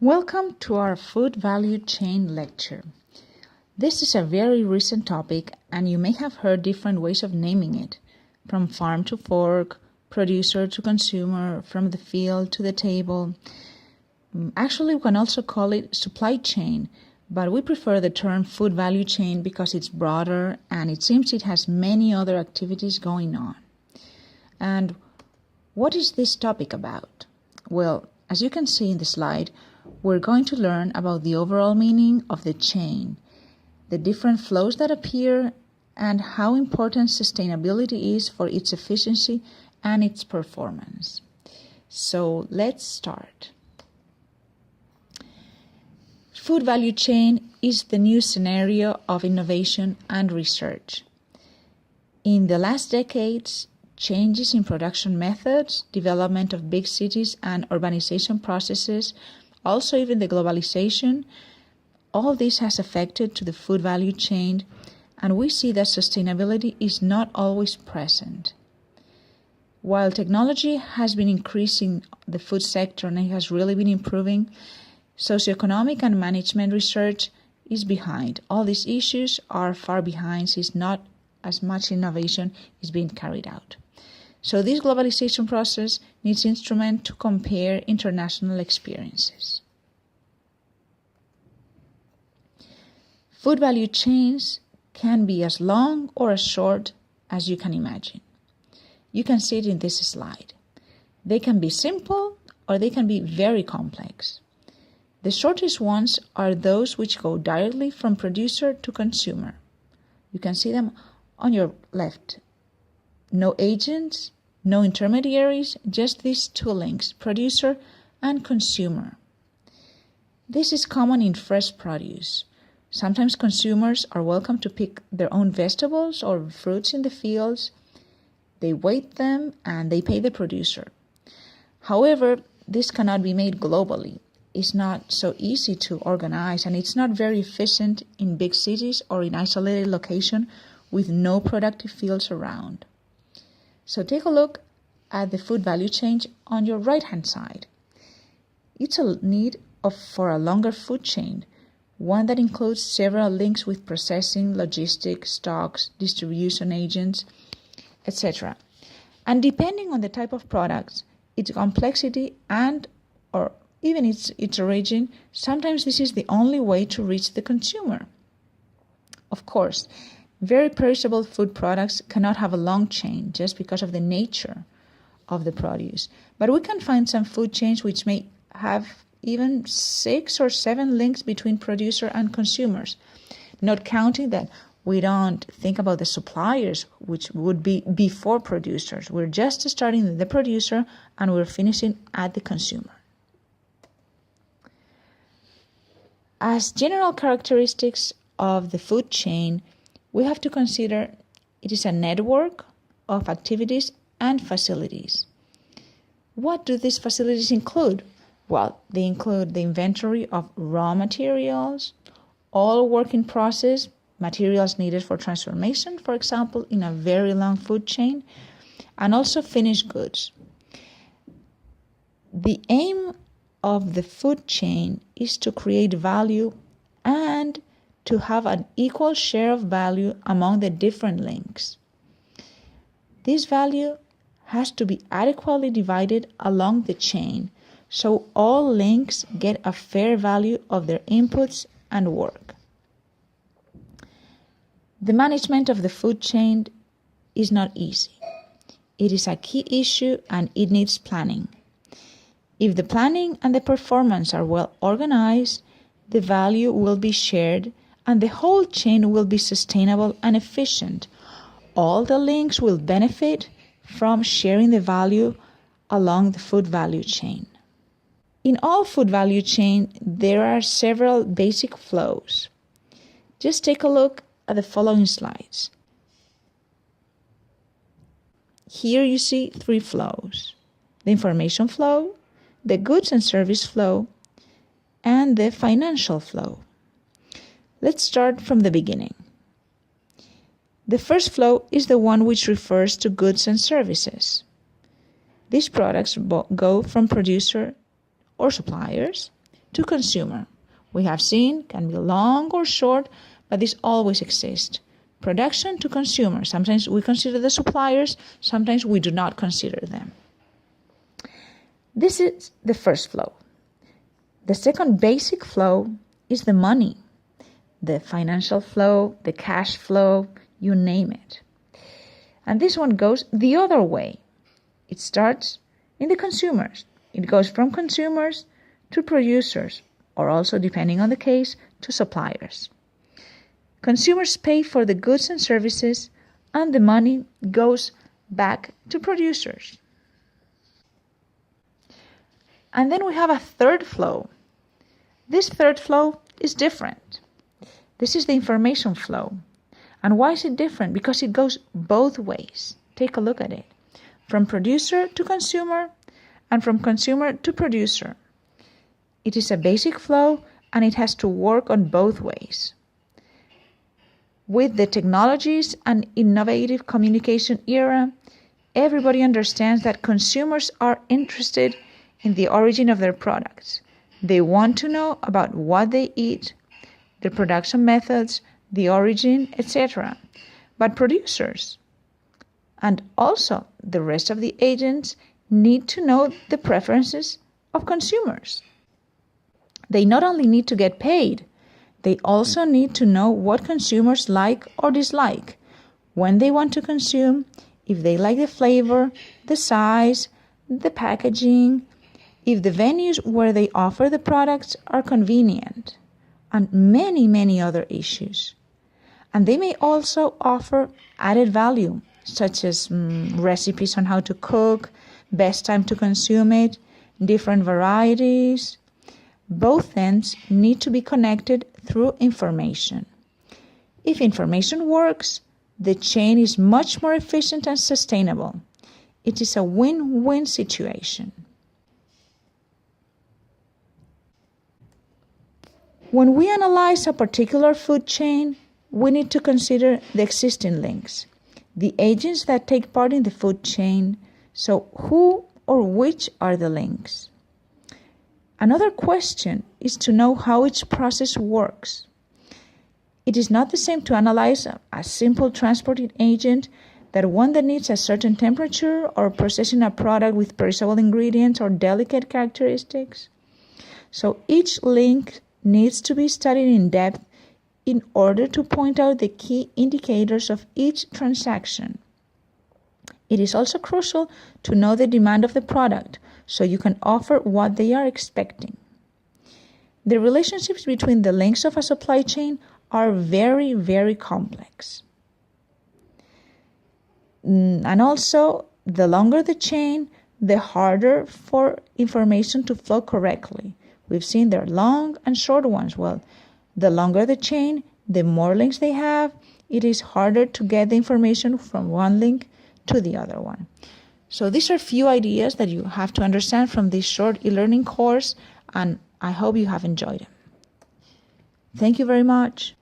Welcome to our food value chain lecture. This is a very recent topic and you may have heard different ways of naming it, from farm to fork, producer to consumer, from the field to the table. Actually, we can also call it supply chain, but we prefer the term food value chain because it's broader and it seems it has many other activities going on. And what is this topic about? Well, as you can see in the slide, we're going to learn about the overall meaning of the chain, the different flows that appear, and how important sustainability is for its efficiency and its performance. So let's start. Food value chain is the new scenario of innovation and research. In the last decades, changes in production methods, development of big cities and urbanization processes, also even the globalization, all this has affected to the food value chain, and we see that sustainability is not always present. While technology has been increasing the food sector and it has really been improving, socioeconomic and management research is behind. All these issues are far behind since not as much innovation is being carried out. So this globalization process needs instruments to compare international experiences. Food value chains can be as long or as short as you can imagine. You can see it in this slide. They can be simple or they can be very complex. The shortest ones are those which go directly from producer to consumer. You can see them on your left. No agents, no intermediaries, just these two links, producer and consumer. This is common in fresh produce. Sometimes consumers are welcome to pick their own vegetables or fruits in the fields. They weigh them and they pay the producer. However, this cannot be made globally. It's not so easy to organize and it's not very efficient in big cities or in isolated locations with no productive fields around. So take a look at the food value chain on your right-hand side. It's a need for a longer food chain, one that includes several links with processing, logistics, stocks, distribution agents, etc. And depending on the type of products, its complexity and or even its origin, sometimes this is the only way to reach the consumer. Of course, very perishable food products cannot have a long chain just because of the nature of the produce. But we can find some food chains which may have even 6 or 7 links between producer and consumers, not counting that we don't think about the suppliers, which would be before producers. We're just starting with the producer and we're finishing at the consumer. As general characteristics of the food chain, we have to consider it is a network of activities and facilities. What do these facilities include? Well, they include the inventory of raw materials, all work in process, materials needed for transformation, for example, in a very long food chain, and also finished goods. The aim of the food chain is to create value and to have an equal share of value among the different links. This value has to be adequately divided along the chain, so all links get a fair value of their inputs and work. The management of the food chain is not easy. It is a key issue and it needs planning. If the planning and the performance are well organized, the value will be shared and the whole chain will be sustainable and efficient. All the links will benefit from sharing the value along the food value chain. In all food value chain, there are several basic flows. Just take a look at the following slides. Here you see 3 flows: the information flow, the goods and service flow, and the financial flow. Let's start from the beginning. The first flow is the one which refers to goods and services. These products go from producer or suppliers to consumer. We have seen can be long or short, but this always exists. Production to consumer. Sometimes we consider the suppliers, sometimes we do not consider them. This is the first flow. The second basic flow is the money, the financial flow, the cash flow, you name it. And this one goes the other way. It starts in the consumers. It goes from consumers to producers, or also, depending on the case, to suppliers. Consumers pay for the goods and services, and the money goes back to producers. And then we have a third flow. This third flow is different. This is the information flow. And why is it different? Because it goes both ways. Take a look at it. From producer to consumer, and from consumer to producer. It is a basic flow, and it has to work on both ways. With the technologies and innovative communication era, everybody understands that consumers are interested in the origin of their products. They want to know about what they eat, the production methods, the origin, etc. But producers and also the rest of the agents need to know the preferences of consumers. They not only need to get paid, they also need to know what consumers like or dislike, when they want to consume, if they like the flavor, the size, the packaging, if the venues where they offer the products are convenient, and many, many other issues. And they may also offer added value, such as recipes on how to cook, best time to consume it, different varieties. Both ends need to be connected through information. If information works, the chain is much more efficient and sustainable. It is a win-win situation. When we analyze a particular food chain, we need to consider the existing links, the agents that take part in the food chain. So who or which are the links? Another question is to know how each process works. It is not the same to analyze a simple transporting agent that one that needs a certain temperature or processing a product with perishable ingredients or delicate characteristics. So each link needs to be studied in depth in order to point out the key indicators of each transaction. It is also crucial to know the demand of the product so you can offer what they are expecting. The relationships between the links of a supply chain are very, very complex. And also, the longer the chain, the harder for information to flow correctly. We've seen there are long and short ones. Well, the longer the chain, the more links they have, it is harder to get the information from one link to the other one. So these are few ideas that you have to understand from this short e-learning course, and I hope you have enjoyed them. Thank you very much.